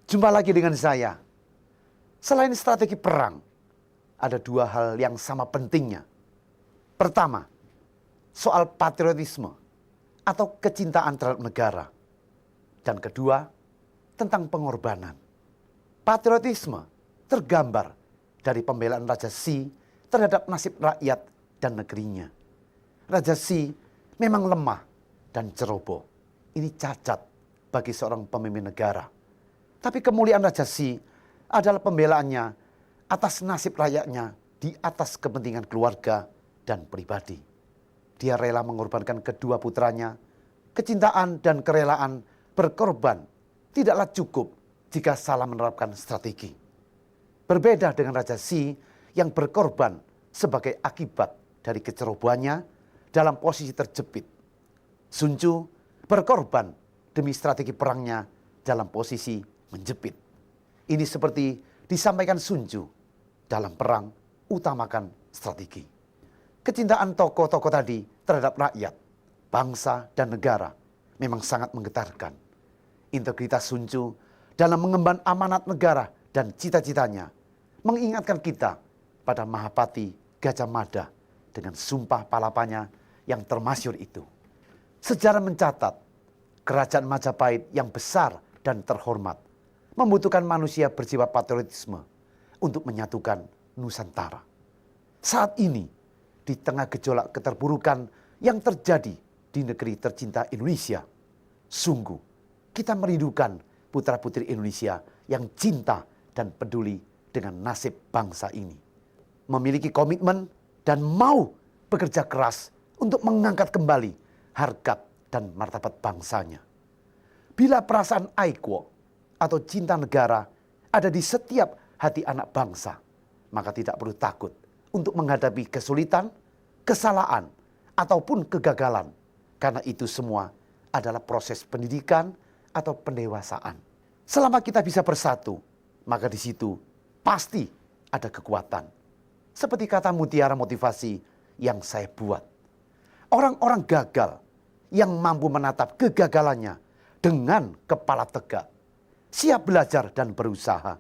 Jumpa lagi dengan saya. Selain strategi perang, ada dua hal yang sama pentingnya. Pertama, soal patriotisme atau kecintaan terhadap negara. Dan kedua, tentang pengorbanan. Patriotisme tergambar dari pembelaan Raja Si terhadap nasib rakyat dan negerinya. Raja Si memang lemah dan ceroboh. Ini cacat bagi seorang pemimpin negara. Tapi kemuliaan Raja Si adalah pembelaannya atas nasib rakyatnya di atas kepentingan keluarga dan pribadi. Dia rela mengorbankan kedua putranya. Kecintaan dan kerelaan berkorban tidaklah cukup jika salah menerapkan strategi. Berbeda dengan Raja Si yang berkorban sebagai akibat dari kecerobohannya dalam posisi terjepit. Sun Tzu berkorban demi strategi perangnya dalam posisi menjepit. Ini seperti disampaikan Sun Tzu, dalam perang utamakan strategi. Kecintaan tokoh-tokoh tadi terhadap rakyat, bangsa, dan negara memang sangat menggetarkan. Integritas Sun Tzu dalam mengemban amanat negara dan cita-citanya mengingatkan kita pada Mahapati Gajah Mada dengan sumpah palapanya yang termasyhur itu. Sejarah mencatat kerajaan Majapahit yang besar dan terhormat membutuhkan manusia berjiwa patriotisme untuk menyatukan Nusantara. Saat ini, di tengah gejolak keterburukan yang terjadi di negeri tercinta Indonesia, sungguh kita merindukan putra-putri Indonesia yang cinta dan peduli dengan nasib bangsa ini. Memiliki komitmen dan mau bekerja keras untuk mengangkat kembali harkat dan martabat bangsanya. Bila perasaan aikuo atau cinta negara ada di setiap hati anak bangsa, maka tidak perlu takut untuk menghadapi kesulitan, kesalahan, ataupun kegagalan. Karena itu semua adalah proses pendidikan atau pendewasaan. Selama kita bisa bersatu, maka di situ pasti ada kekuatan. Seperti kata mutiara motivasi yang saya buat. Orang-orang gagal yang mampu menatap kegagalannya dengan kepala tegak, siap belajar dan berusaha,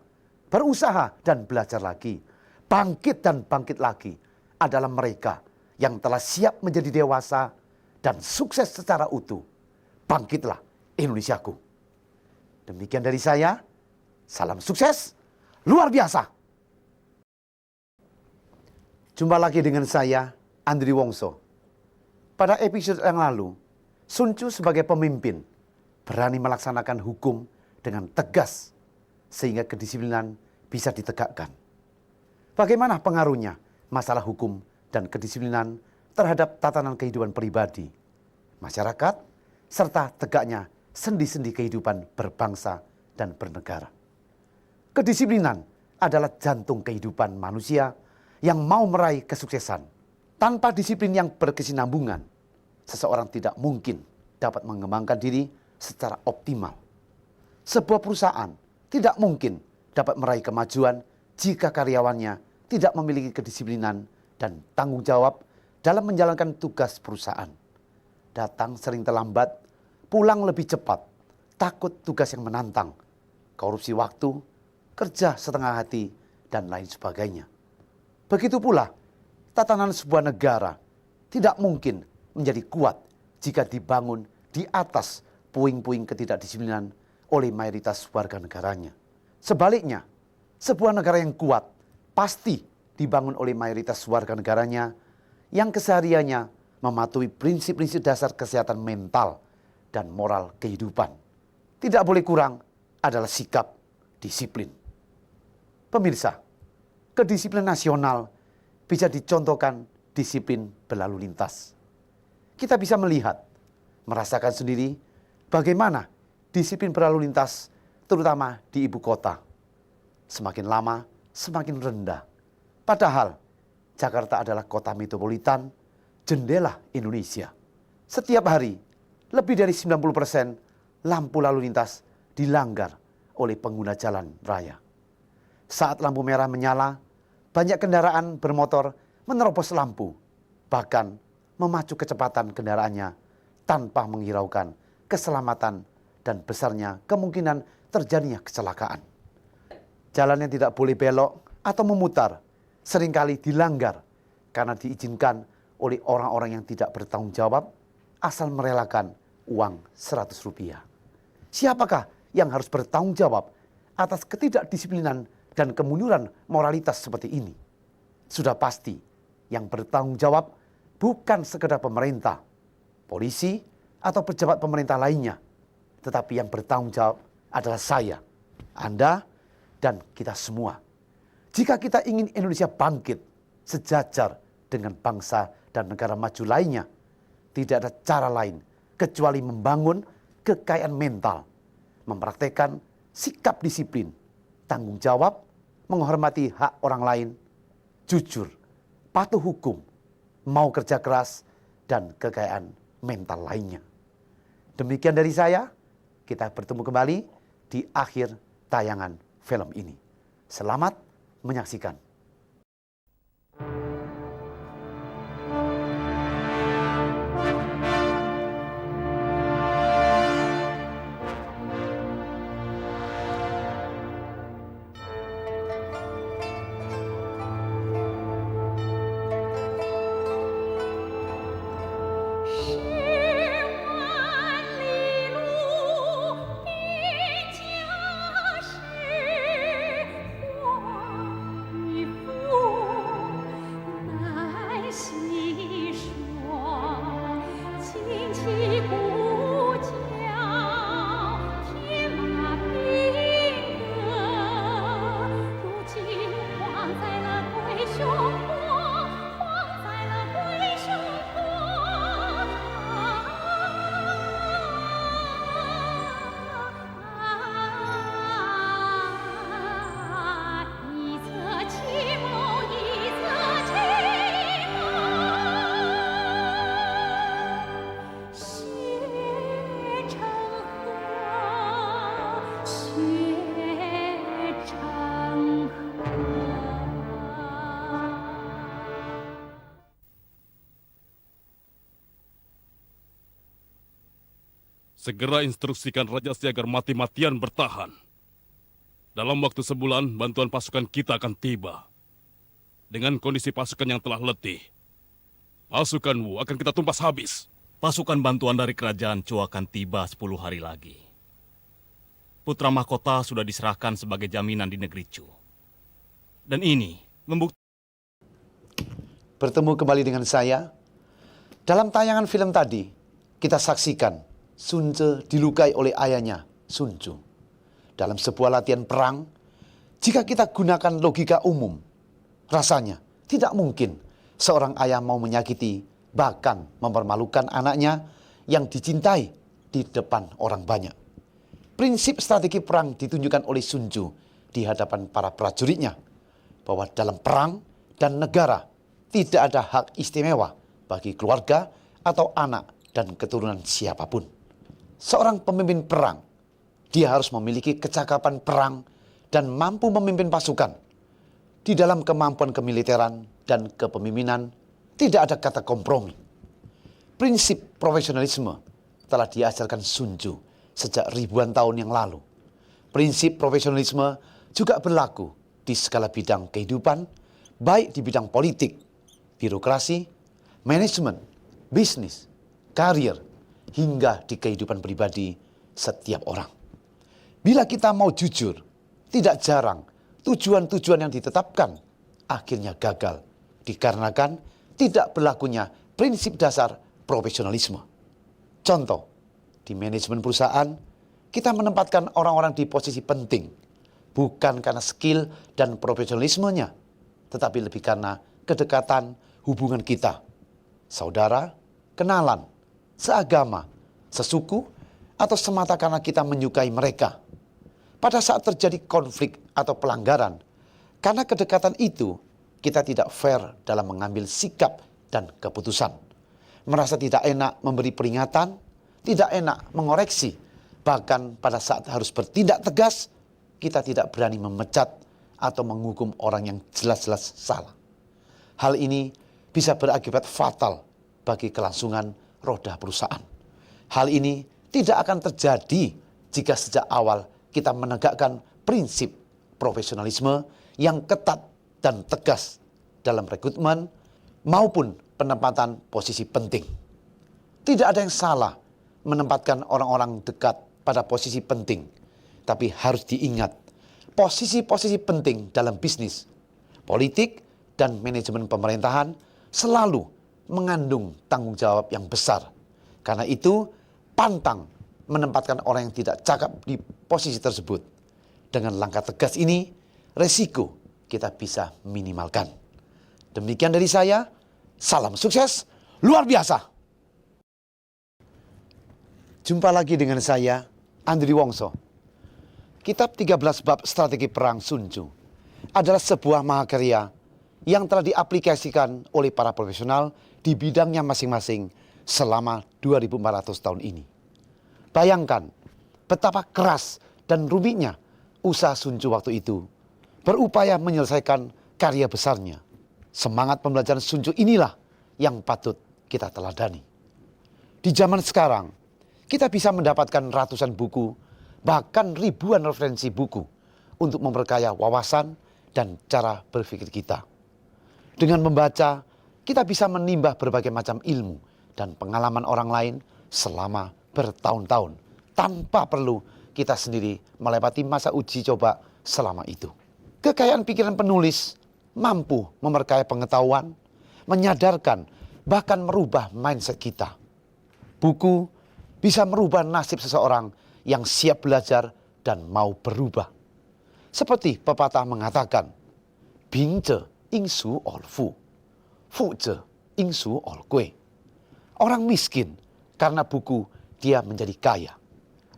berusaha dan belajar lagi, bangkit dan bangkit lagi, adalah mereka yang telah siap menjadi dewasa dan sukses secara utuh. Bangkitlah Indonesiaku. Demikian dari saya, salam sukses luar biasa. Jumpa lagi dengan saya, Andri Wongso. Pada episode yang lalu, Sun Tzu sebagai pemimpin berani melaksanakan hukum dengan tegas sehingga kedisiplinan bisa ditegakkan. Bagaimana pengaruhnya masalah hukum dan kedisiplinan terhadap tatanan kehidupan pribadi, masyarakat, serta tegaknya sendi-sendi kehidupan berbangsa dan bernegara. Kedisiplinan adalah jantung kehidupan manusia yang mau meraih kesuksesan. Tanpa disiplin yang berkesinambungan, seseorang tidak mungkin dapat mengembangkan diri secara optimal. Sebuah perusahaan tidak mungkin dapat meraih kemajuan jika karyawannya tidak memiliki kedisiplinan dan tanggung jawab dalam menjalankan tugas perusahaan. Datang sering terlambat, pulang lebih cepat, takut tugas yang menantang, korupsi waktu, kerja setengah hati, dan lain sebagainya. Begitu pula, tatanan sebuah negara tidak mungkin menjadi kuat jika dibangun di atas puing-puing ketidakdisiplinan oleh mayoritas warga negaranya. Sebaliknya, sebuah negara yang kuat pasti dibangun oleh mayoritas warga negaranya yang kesehariannya mematuhi prinsip-prinsip dasar kesehatan mental dan moral kehidupan. Tidak boleh kurang adalah sikap disiplin. Pemirsa, kedisiplinan nasional bisa dicontohkan disiplin berlalu lintas. Kita bisa melihat, merasakan sendiri bagaimana disiplin berlalu lintas terutama di ibu kota. Semakin lama, semakin rendah. Padahal Jakarta adalah kota metropolitan, jendela Indonesia. Setiap hari, lebih dari 90% lampu lalu lintas dilanggar oleh pengguna jalan raya. Saat lampu merah menyala, banyak kendaraan bermotor menerobos lampu, bahkan memacu kecepatan kendaraannya tanpa menghiraukan keselamatan dan besarnya kemungkinan terjadinya kecelakaan. Jalan yang tidak boleh belok atau memutar seringkali dilanggar karena diizinkan oleh orang-orang yang tidak bertanggung jawab asal merelakan uang Rp100. Siapakah yang harus bertanggung jawab atas ketidakdisiplinan dan kemunduran moralitas seperti ini? Sudah pasti yang bertanggung jawab bukan sekedar pemerintah, polisi, atau pejabat pemerintah lainnya, tetapi yang bertanggung jawab adalah saya, Anda, dan kita semua. Jika kita ingin Indonesia bangkit sejajar dengan bangsa dan negara maju lainnya, tidak ada cara lain kecuali membangun kekayaan mental, mempraktekkan sikap disiplin, tanggung jawab, menghormati hak orang lain, jujur, patuh hukum, mau kerja keras, dan kekayaan mental lainnya. Demikian dari saya, kita bertemu kembali di akhir tayangan film ini. Selamat menyaksikan. Segera instruksikan Raja Siaga agar mati-matian bertahan. Dalam waktu sebulan, bantuan pasukan kita akan tiba. Dengan kondisi pasukan yang telah letih, pasukan Wu akan kita tumpas habis. Pasukan bantuan dari kerajaan Chu akan tiba 10 hari lagi. Putra mahkota sudah diserahkan sebagai jaminan di negeri Chu. Dan ini membuktikan. Bertemu kembali dengan saya. Dalam tayangan film tadi, kita saksikan Sun Ce dilukai oleh ayahnya, Sun Chu. Dalam sebuah latihan perang, jika kita gunakan logika umum, rasanya tidak mungkin seorang ayah mau menyakiti, bahkan mempermalukan anaknya yang dicintai di depan orang banyak. Prinsip strategi perang ditunjukkan oleh Sun Chu di hadapan para prajuritnya, bahwa dalam perang dan negara tidak ada hak istimewa bagi keluarga atau anak dan keturunan siapapun. Seorang pemimpin perang, dia harus memiliki kecakapan perang dan mampu memimpin pasukan. Di dalam kemampuan kemiliteran dan kepemimpinan, tidak ada kata kompromi. Prinsip profesionalisme telah diajarkan Sun Chu sejak ribuan tahun yang lalu. Prinsip profesionalisme juga berlaku di segala bidang kehidupan, baik di bidang politik, birokrasi, manajemen, bisnis, karir, hingga di kehidupan pribadi setiap orang. Bila kita mau jujur, tidak jarang tujuan-tujuan yang ditetapkan akhirnya gagal dikarenakan tidak berlakunya prinsip dasar profesionalisme. Contoh, di manajemen perusahaan, kita menempatkan orang-orang di posisi penting, bukan karena skill dan profesionalismenya, tetapi lebih karena kedekatan hubungan kita. Saudara, kenalan, seagama, sesuku, atau semata karena kita menyukai mereka. Pada saat terjadi konflik atau pelanggaran, karena kedekatan itu, kita tidak fair dalam mengambil sikap dan keputusan. Merasa tidak enak memberi peringatan, tidak enak mengoreksi. Bahkan pada saat harus bertindak tegas, kita tidak berani memecat atau menghukum orang yang jelas-jelas salah. Hal ini bisa berakibat fatal bagi kelangsungan roda perusahaan. Hal ini tidak akan terjadi jika sejak awal kita menegakkan prinsip profesionalisme yang ketat dan tegas dalam rekrutmen maupun penempatan posisi penting. Tidak ada yang salah menempatkan orang-orang dekat pada posisi penting, tapi harus diingat, posisi-posisi penting dalam bisnis, politik, dan manajemen pemerintahan selalu mengandung tanggung jawab yang besar. Karena itu, pantang menempatkan orang yang tidak cakap di posisi tersebut. Dengan langkah tegas ini, resiko kita bisa minimalkan. Demikian dari saya, salam sukses luar biasa. Jumpa lagi dengan saya, Andri Wongso. Kitab 13 Bab Strategi Perang Sun Tzu adalah sebuah mahakarya yang telah diaplikasikan oleh para profesional di bidangnya masing-masing selama 2400 tahun ini. Bayangkan betapa keras dan rumitnya usaha Sun Tzu waktu itu berupaya menyelesaikan karya besarnya. Semangat pembelajaran Sun Tzu inilah yang patut kita teladani. Di zaman sekarang, kita bisa mendapatkan ratusan buku, bahkan ribuan referensi buku untuk memperkaya wawasan dan cara berpikir kita. Dengan membaca, kita bisa menimba berbagai macam ilmu dan pengalaman orang lain selama bertahun-tahun, tanpa perlu kita sendiri melewati masa uji coba selama itu. Kekayaan pikiran penulis mampu memperkaya pengetahuan, menyadarkan, bahkan merubah mindset kita. Buku bisa merubah nasib seseorang yang siap belajar dan mau berubah. Seperti pepatah mengatakan, Bing ze ing su ol fu, fu ze ing su ol gui. Orang miskin karena buku dia menjadi kaya.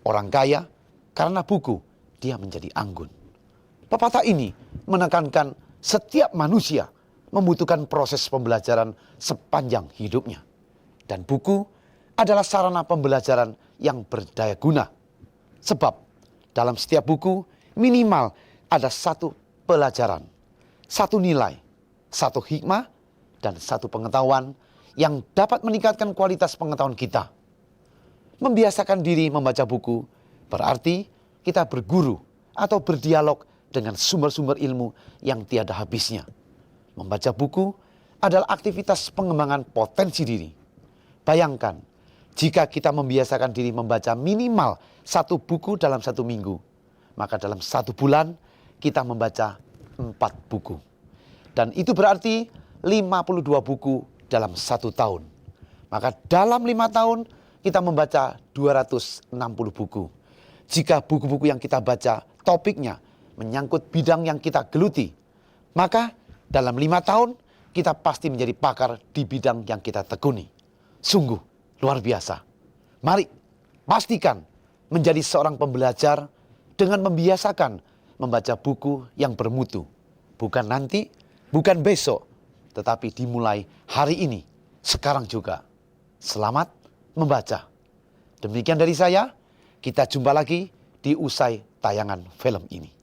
Orang kaya karena buku dia menjadi anggun. Pepatah ini menekankan setiap manusia membutuhkan proses pembelajaran sepanjang hidupnya. Dan buku adalah sarana pembelajaran yang berdaya guna. Sebab dalam setiap buku minimal ada satu pelajaran, satu nilai, satu hikmah, dan satu pengetahuan yang dapat meningkatkan kualitas pengetahuan kita. Membiasakan diri membaca buku berarti kita berguru atau berdialog dengan sumber-sumber ilmu yang tiada habisnya. Membaca buku adalah aktivitas pengembangan potensi diri. Bayangkan, jika kita membiasakan diri membaca minimal satu buku dalam satu minggu, maka dalam satu bulan kita membaca 4 buku. Dan itu berarti 52 buku dalam satu tahun. Maka dalam 5 tahun kita membaca 260 buku. Jika buku-buku yang kita baca topiknya menyangkut bidang yang kita geluti, maka dalam 5 tahun kita pasti menjadi pakar di bidang yang kita tekuni. Sungguh luar biasa. Mari pastikan menjadi seorang pembelajar dengan membiasakan membaca buku yang bermutu. Bukan nanti, bukan besok, tetapi dimulai hari ini, sekarang juga. Selamat membaca. Demikian dari saya, kita jumpa lagi di usai tayangan film ini.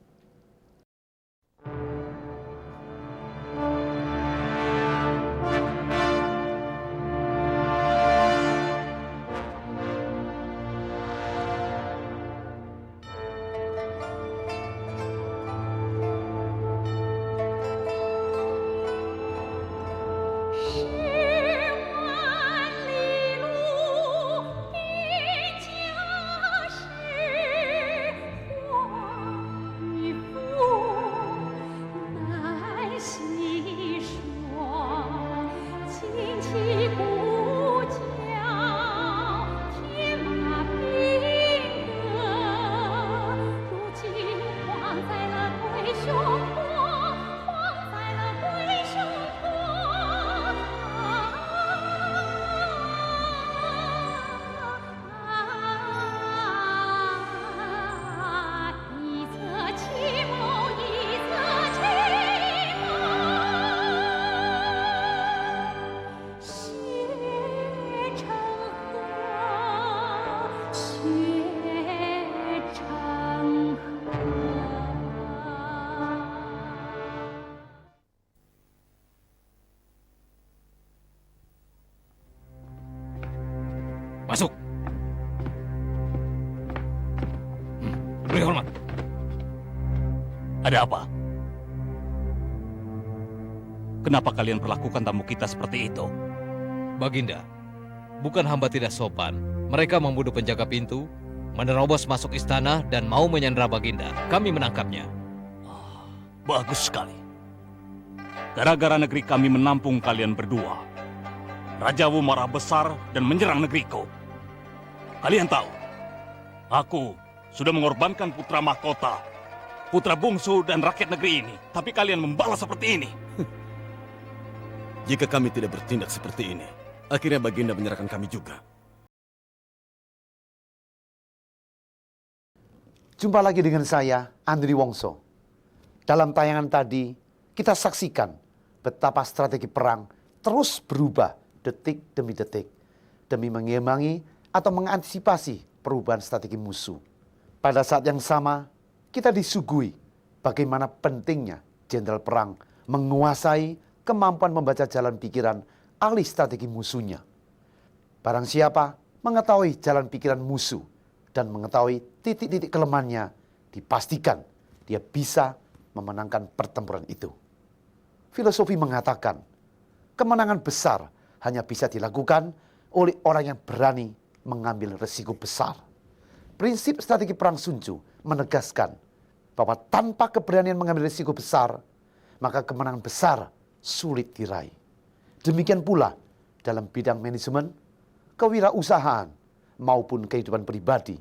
Ada apa? Kenapa kalian perlakukan tamu kita seperti itu? Baginda, bukan hamba tidak sopan. Mereka membunuh penjaga pintu, menerobos masuk istana, dan mau menyandera Baginda. Kami menangkapnya. Bagus sekali. Gara-gara negeri kami menampung kalian berdua, Rajamu marah besar dan menyerang negeriku. Kalian tahu, aku sudah mengorbankan putra mahkota, putra bungsu dan rakyat negeri ini. Tapi kalian membalas seperti ini. Jika kami tidak bertindak seperti ini, akhirnya Baginda menyerahkan kami juga. Jumpa lagi dengan saya, Andri Wongso. Dalam tayangan tadi, kita saksikan betapa strategi perang terus berubah detik demi detik, demi mengimbangi atau mengantisipasi perubahan strategi musuh. Pada saat yang sama, kita disuguhi bagaimana pentingnya jenderal perang menguasai kemampuan membaca jalan pikiran ahli strategi musuhnya. Barang siapa mengetahui jalan pikiran musuh dan mengetahui titik-titik kelemahannya, dipastikan dia bisa memenangkan pertempuran itu. Filosofi mengatakan, kemenangan besar hanya bisa dilakukan oleh orang yang berani mengambil resiko besar. Prinsip strategi perang Sun Tzu menegaskan bahwa tanpa keberanian mengambil resiko besar, maka kemenangan besar sulit diraih. Demikian pula dalam bidang manajemen, kewirausahaan, maupun kehidupan pribadi,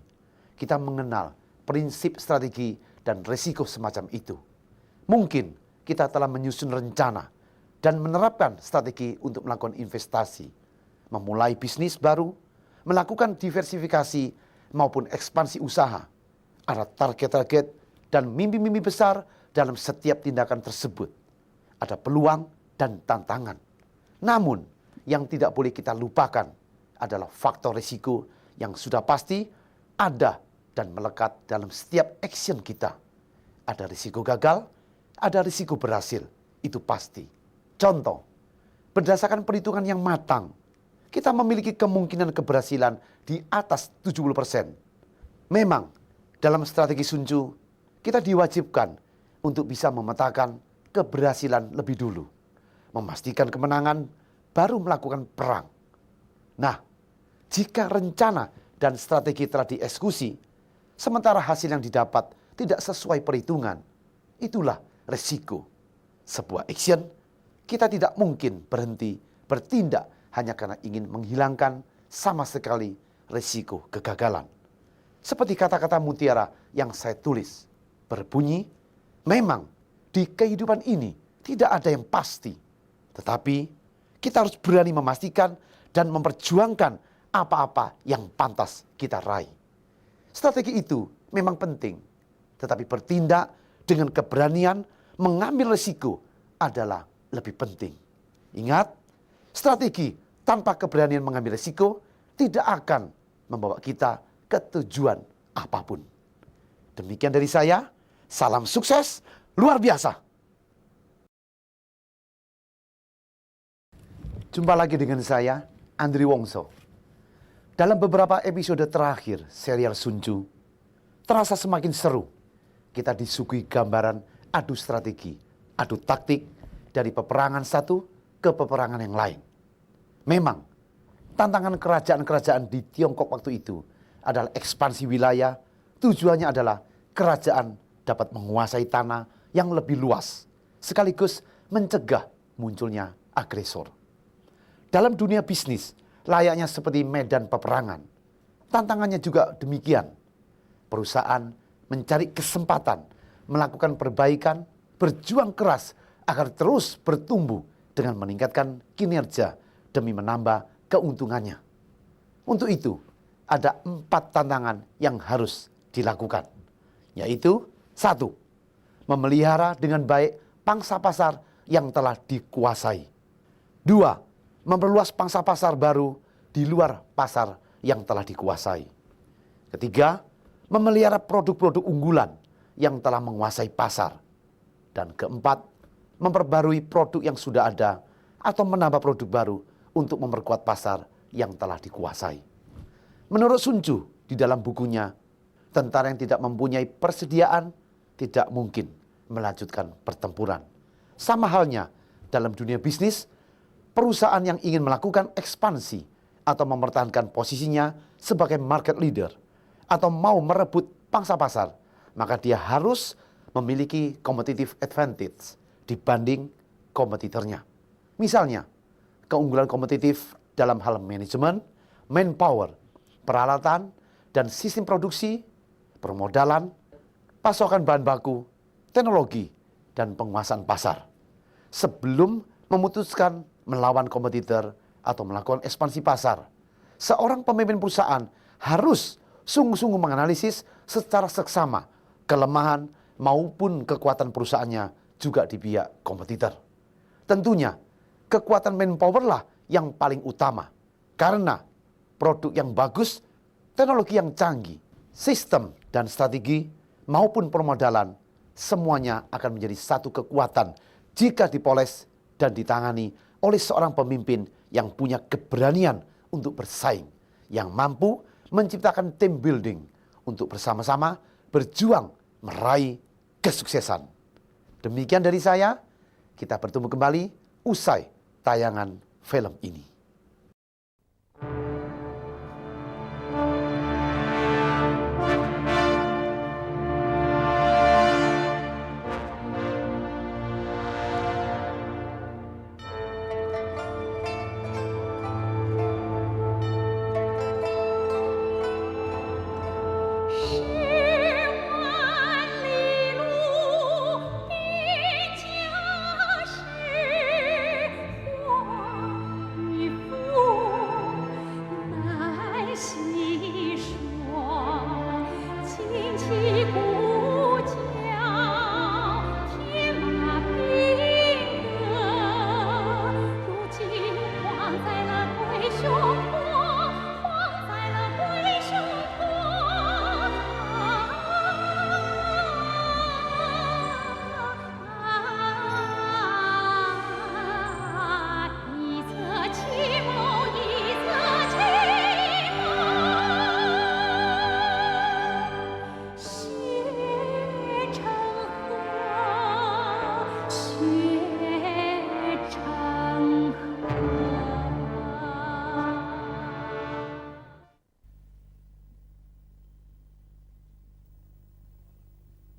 kita mengenal prinsip strategi dan resiko semacam itu. Mungkin kita telah menyusun rencana dan menerapkan strategi untuk melakukan investasi, memulai bisnis baru, melakukan diversifikasi maupun ekspansi usaha. Ada target-target dan mimpi-mimpi besar dalam setiap tindakan tersebut. Ada peluang dan tantangan. Namun, yang tidak boleh kita lupakan adalah faktor risiko yang sudah pasti ada dan melekat dalam setiap action kita. Ada risiko gagal, ada risiko berhasil, itu pasti. Contoh, berdasarkan perhitungan yang matang, kita memiliki kemungkinan keberhasilan di atas 70%. Memang, dalam strategi Sun Tzu, kita diwajibkan untuk bisa memetakan keberhasilan lebih dulu. Memastikan kemenangan, baru melakukan perang. Nah, jika rencana dan strategi telah dieksekusi, sementara hasil yang didapat tidak sesuai perhitungan, itulah resiko. Sebuah action, kita tidak mungkin berhenti bertindak hanya karena ingin menghilangkan sama sekali resiko kegagalan. Seperti kata-kata mutiara yang saya tulis, berbunyi, memang di kehidupan ini tidak ada yang pasti. Tetapi kita harus berani memastikan dan memperjuangkan apa-apa yang pantas kita raih. Strategi itu memang penting, tetapi bertindak dengan keberanian mengambil resiko adalah lebih penting. Ingat, strategi tanpa keberanian mengambil resiko tidak akan membawa kita ke tujuan apapun. Demikian dari saya, salam sukses luar biasa. Jumpa lagi dengan saya, Andri Wongso. Dalam beberapa episode terakhir serial Sun Tzu, terasa semakin seru. Kita disuguhi gambaran adu strategi, adu taktik dari peperangan satu ke peperangan yang lain. Memang, tantangan kerajaan-kerajaan di Tiongkok waktu itu adalah ekspansi wilayah. Tujuannya adalah kerajaan dapat menguasai tanah yang lebih luas, sekaligus mencegah munculnya agresor. Dalam dunia bisnis, layaknya seperti medan peperangan, tantangannya juga demikian. Perusahaan mencari kesempatan, melakukan perbaikan, berjuang keras agar terus bertumbuh dengan meningkatkan kinerja demi menambah keuntungannya. Untuk itu, ada 4 tantangan yang harus dilakukan, yaitu 1. Memelihara dengan baik pangsa pasar yang telah dikuasai. 2. Memperluas pangsa pasar baru di luar pasar yang telah dikuasai. 3. Memelihara produk-produk unggulan yang telah menguasai pasar. Dan 4. Memperbarui produk yang sudah ada atau menambah produk baru untuk memperkuat pasar yang telah dikuasai. Menurut Sun Tzu di dalam bukunya, tentara yang tidak mempunyai persediaan tidak mungkin melanjutkan pertempuran. Sama halnya dalam dunia bisnis, perusahaan yang ingin melakukan ekspansi atau mempertahankan posisinya sebagai market leader atau mau merebut pangsa pasar, maka dia harus memiliki competitive advantage dibanding kompetitornya. Misalnya, keunggulan kompetitif dalam hal manajemen, manpower, peralatan, dan sistem produksi, permodalan, pasokan bahan baku, teknologi, dan penguasaan pasar. Sebelum memutuskan melawan kompetitor atau melakukan ekspansi pasar, seorang pemimpin perusahaan harus sungguh-sungguh menganalisis secara seksama kelemahan maupun kekuatan perusahaannya juga di pihak kompetitor. Tentunya, kekuatan manpower lah yang paling utama, karena produk yang bagus, teknologi yang canggih, sistem dan strategi maupun permodalan semuanya akan menjadi satu kekuatan jika dipoles dan ditangani oleh seorang pemimpin yang punya keberanian untuk bersaing, yang mampu menciptakan team building untuk bersama-sama berjuang meraih kesuksesan. Demikian dari saya, kita bertemu kembali usai tayangan film ini.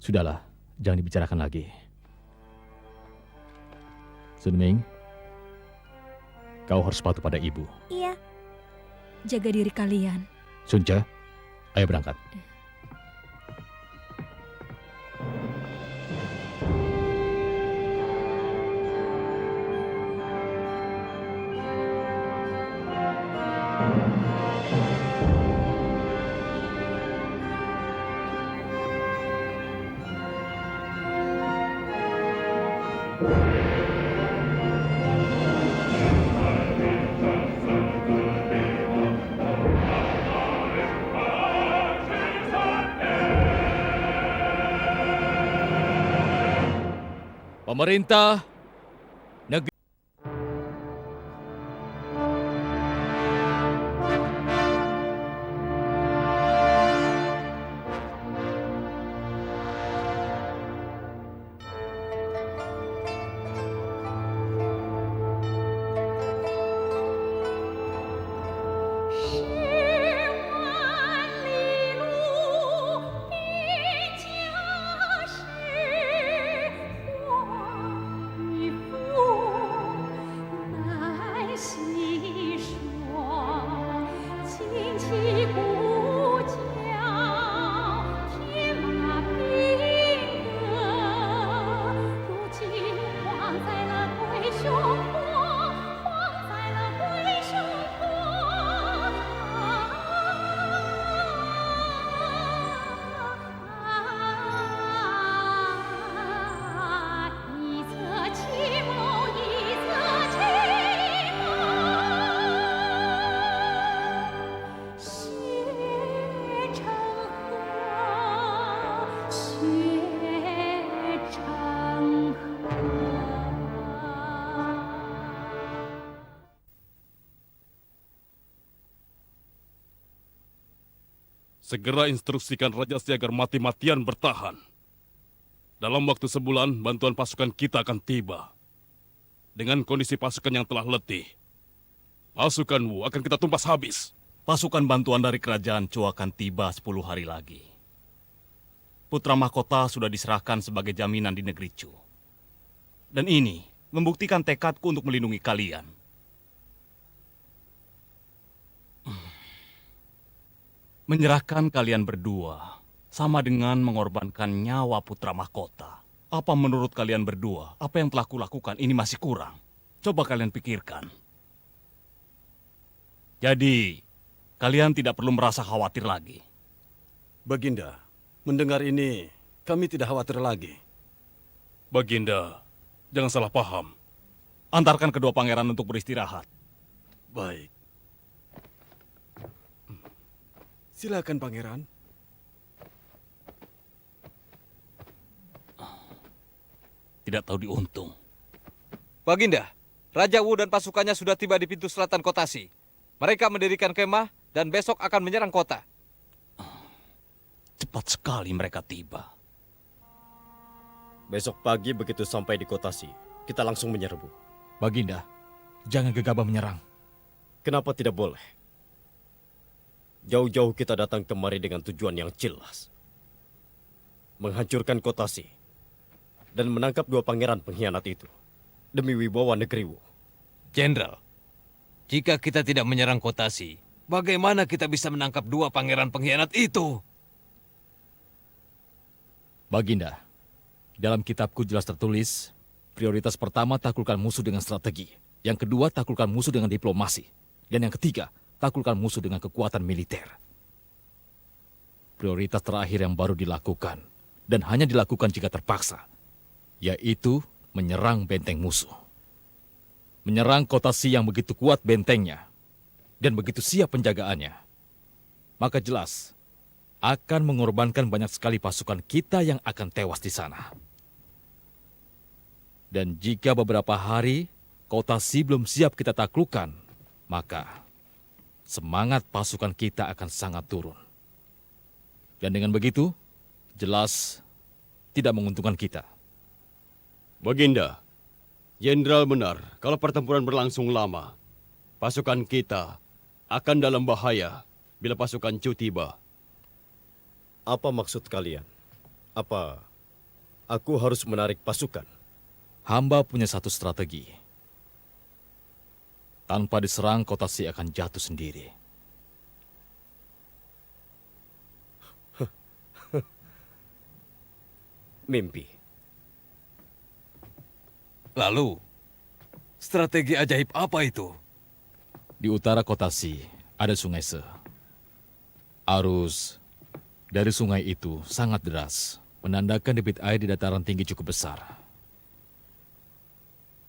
Sudahlah, jangan dibicarakan lagi. Sunming, kau harus patuh pada ibu. Iya. Jaga diri kalian. Sunca, ayo berangkat. Pemerintah negeri Segera instruksikan Raja Siagar mati-matian bertahan. Dalam waktu sebulan, bantuan pasukan kita akan tiba. Dengan kondisi pasukan yang telah letih, pasukan Wu akan kita tumpas habis. Pasukan bantuan dari kerajaan Chu akan tiba 10 hari lagi. Putra mahkota sudah diserahkan sebagai jaminan di negeri Chu. Dan ini membuktikan tekadku untuk melindungi kalian. Menyerahkan kalian berdua sama dengan mengorbankan nyawa putra mahkota. Apa menurut kalian berdua, apa yang telah kulakukan ini masih kurang? Coba kalian pikirkan. Jadi, kalian tidak perlu merasa khawatir lagi. Baginda, mendengar ini, kami tidak khawatir lagi. Baginda, jangan salah paham. Antarkan kedua pangeran untuk beristirahat. Baik. Silakan, Pangeran. Tidak tahu diuntung. Baginda, Raja Wu dan pasukannya sudah tiba di pintu selatan kota Si. Mereka mendirikan kemah dan besok akan menyerang kota. Cepat sekali mereka tiba. Besok pagi begitu sampai di kota Si, kita langsung menyerbu. Baginda, jangan gegabah menyerang. Kenapa tidak boleh? Jauh-jauh kita datang kemari dengan tujuan yang jelas. Menghancurkan kota Si dan menangkap dua pangeran pengkhianat itu demi wibawa negeri Wu. Jenderal, jika kita tidak menyerang kota Si, bagaimana kita bisa menangkap dua pangeran pengkhianat itu? Baginda, dalam kitabku jelas tertulis, prioritas pertama taklukkan musuh dengan strategi. Yang kedua taklukkan musuh dengan diplomasi. Dan yang ketiga, taklukkan musuh dengan kekuatan militer. Prioritas terakhir yang baru dilakukan, dan hanya dilakukan jika terpaksa, yaitu menyerang benteng musuh. Menyerang kota Si yang begitu kuat bentengnya, dan begitu siap penjagaannya. Maka jelas, akan mengorbankan banyak sekali pasukan kita yang akan tewas di sana. Dan jika beberapa hari kota Si belum siap kita taklukkan, maka semangat pasukan kita akan sangat turun. Dan dengan begitu, jelas tidak menguntungkan kita. Baginda, Jenderal benar kalau pertempuran berlangsung lama. Pasukan kita akan dalam bahaya bila pasukan Chu tiba. Apa maksud kalian? Apa aku harus menarik pasukan? Hamba punya satu strategi. Tanpa diserang, kota Si akan jatuh sendiri. Mimpi. Lalu, strategi ajaib apa itu? Di utara kota Si ada sungai Se. Arus dari sungai itu sangat deras, menandakan debit air di dataran tinggi cukup besar.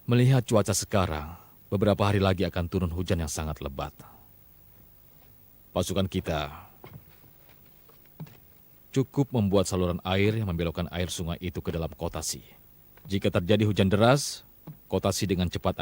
Melihat cuaca sekarang, beberapa hari lagi akan turun hujan yang sangat lebat. Pasukan kita cukup membuat saluran air yang membelokkan air sungai itu ke dalam kota Si. Jika terjadi hujan deras, kota Si dengan cepat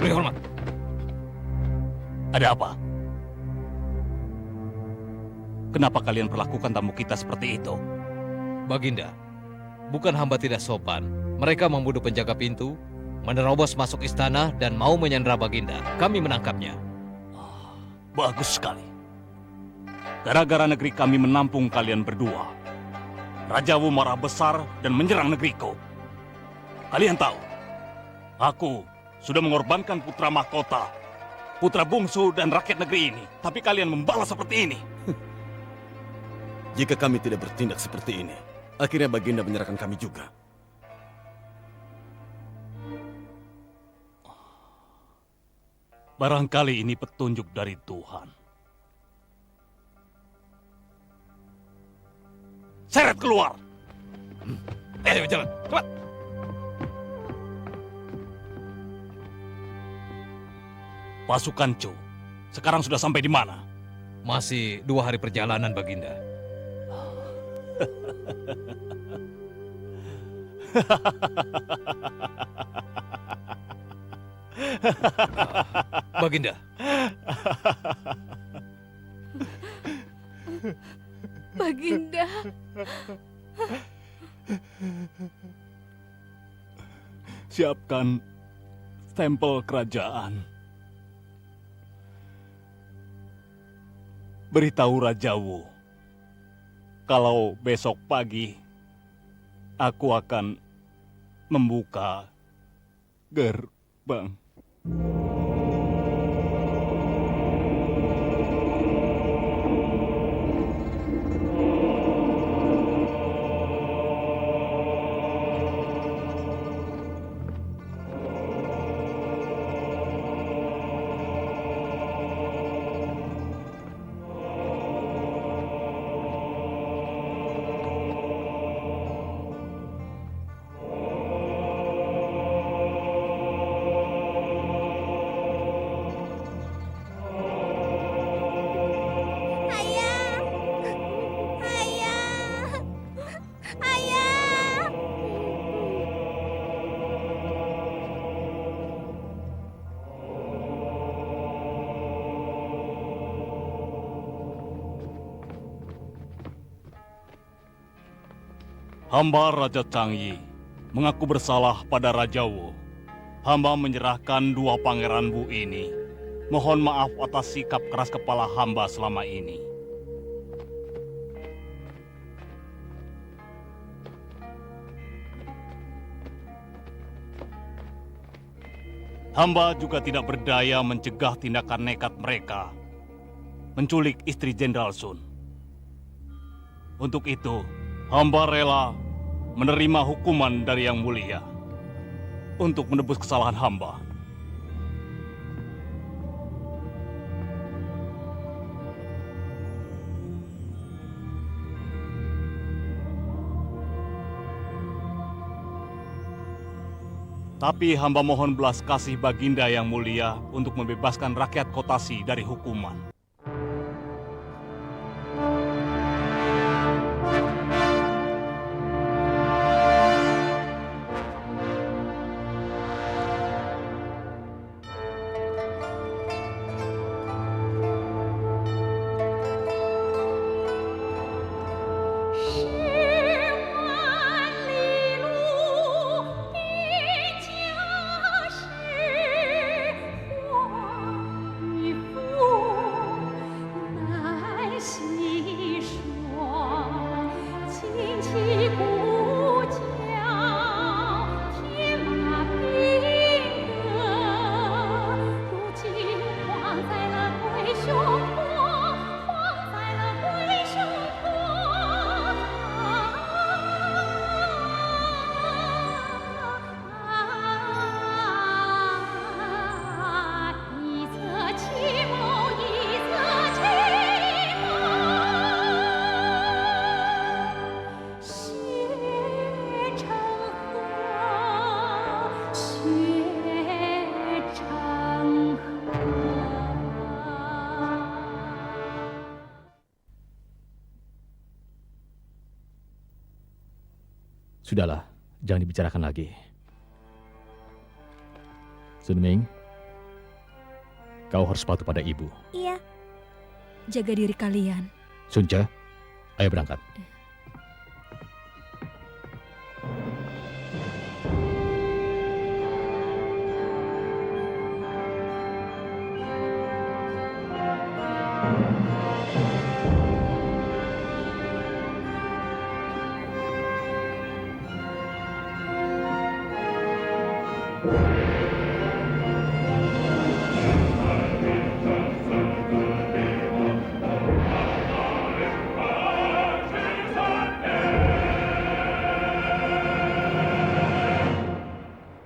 Beri hormat. Ada apa? Kenapa kalian perlakukan tamu kita seperti itu? Baginda, bukan hamba tidak sopan. Mereka membunuh penjaga pintu, menerobos masuk istana, dan mau menyandera Baginda. Kami menangkapnya. Bagus sekali. Gara-gara negeri kami menampung kalian berdua, Rajawu marah besar dan menyerang negeriku. Kalian tahu, aku sudah mengorbankan putra mahkota, putra bungsu dan rakyat negeri ini. Tapi kalian membalas seperti ini. Jika kami tidak bertindak seperti ini, akhirnya Baginda menyerahkan kami juga. Barangkali ini petunjuk dari Tuhan. Seret keluar! Ayo jalan, cepat. Pasukan Chu, sekarang sudah sampai di mana? Masih 2 hari perjalanan, Baginda. Baginda. Baginda. Siapkan stempel kerajaan. Beritahu Rajawu, kalau besok pagi aku akan membuka gerbang. Ayah! Ayah! Ayah! Hamba Raja Changyi mengaku bersalah pada Rajawu. Hamba menyerahkan 2 pangeran Bu ini. Mohon maaf atas sikap keras kepala hamba selama ini. Hamba juga tidak berdaya mencegah tindakan nekat mereka menculik istri Jenderal Sun. Untuk itu, hamba rela menerima hukuman dari Yang Mulia untuk menebus kesalahan hamba. Tapi hamba mohon belas kasih Baginda Yang Mulia untuk membebaskan rakyat Kotasi dari hukuman. Sudahlah, jangan dibicarakan lagi. Sun Ming, Kau harus patuh pada ibu. Iya. Jaga diri kalian. Sunca, ayo berangkat.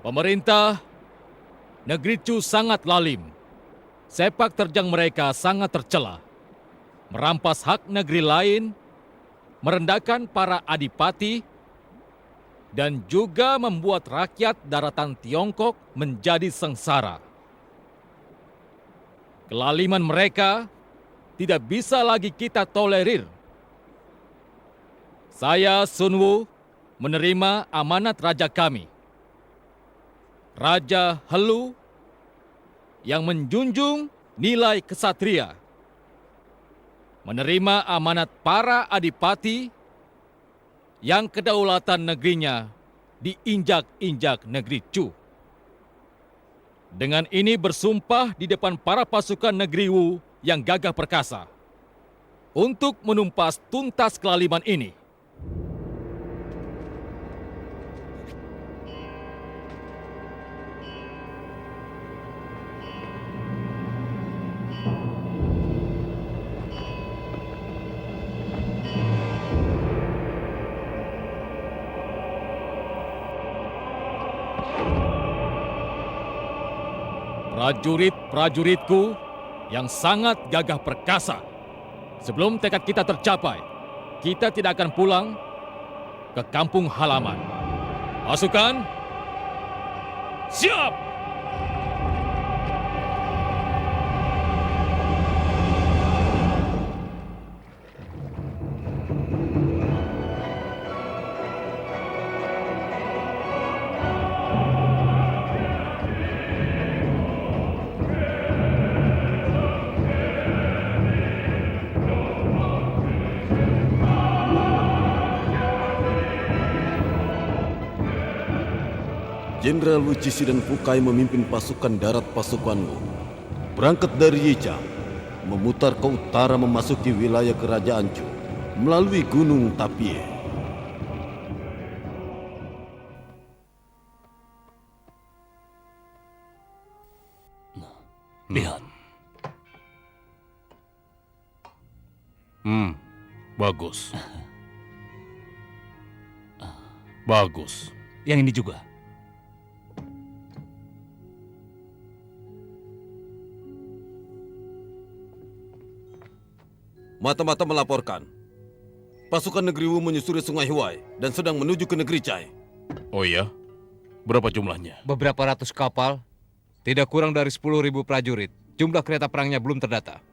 Pemerintah negeri Chu sangat lalim. Sepak terjang mereka sangat tercela. Merampas hak negeri lain, merendahkan para adipati, dan juga membuat rakyat daratan Tiongkok menjadi sengsara. Kelaliman mereka tidak bisa lagi kita tolerir. Saya, Sun Wu, menerima amanat raja kami, Raja Helu, yang menjunjung nilai kesatria, menerima amanat para adipati yang kedaulatan negerinya diinjak-injak negeri Chu. Dengan ini bersumpah di depan para pasukan negeri Wu yang gagah perkasa untuk menumpas tuntas kelaliman ini. Prajurit-prajuritku yang sangat gagah perkasa, sebelum tekad kita tercapai, kita tidak akan pulang ke kampung halaman. Pasukan, siap! Jenderal Wu Cixi dan Fu Kai memimpin pasukan darat pasukan Wu. Berangkat dari Yichang, memutar ke utara memasuki wilayah kerajaan Chu, melalui Gunung Tapie. Lihat. Bagus. Bagus. Yang ini juga. Mata-mata melaporkan, pasukan negeri Wu menyusuri sungai Huai dan sedang menuju ke negeri Cai. Oh iya? Berapa jumlahnya? Beberapa ratus kapal, tidak kurang dari 10.000 prajurit. Jumlah kereta perangnya belum terdata.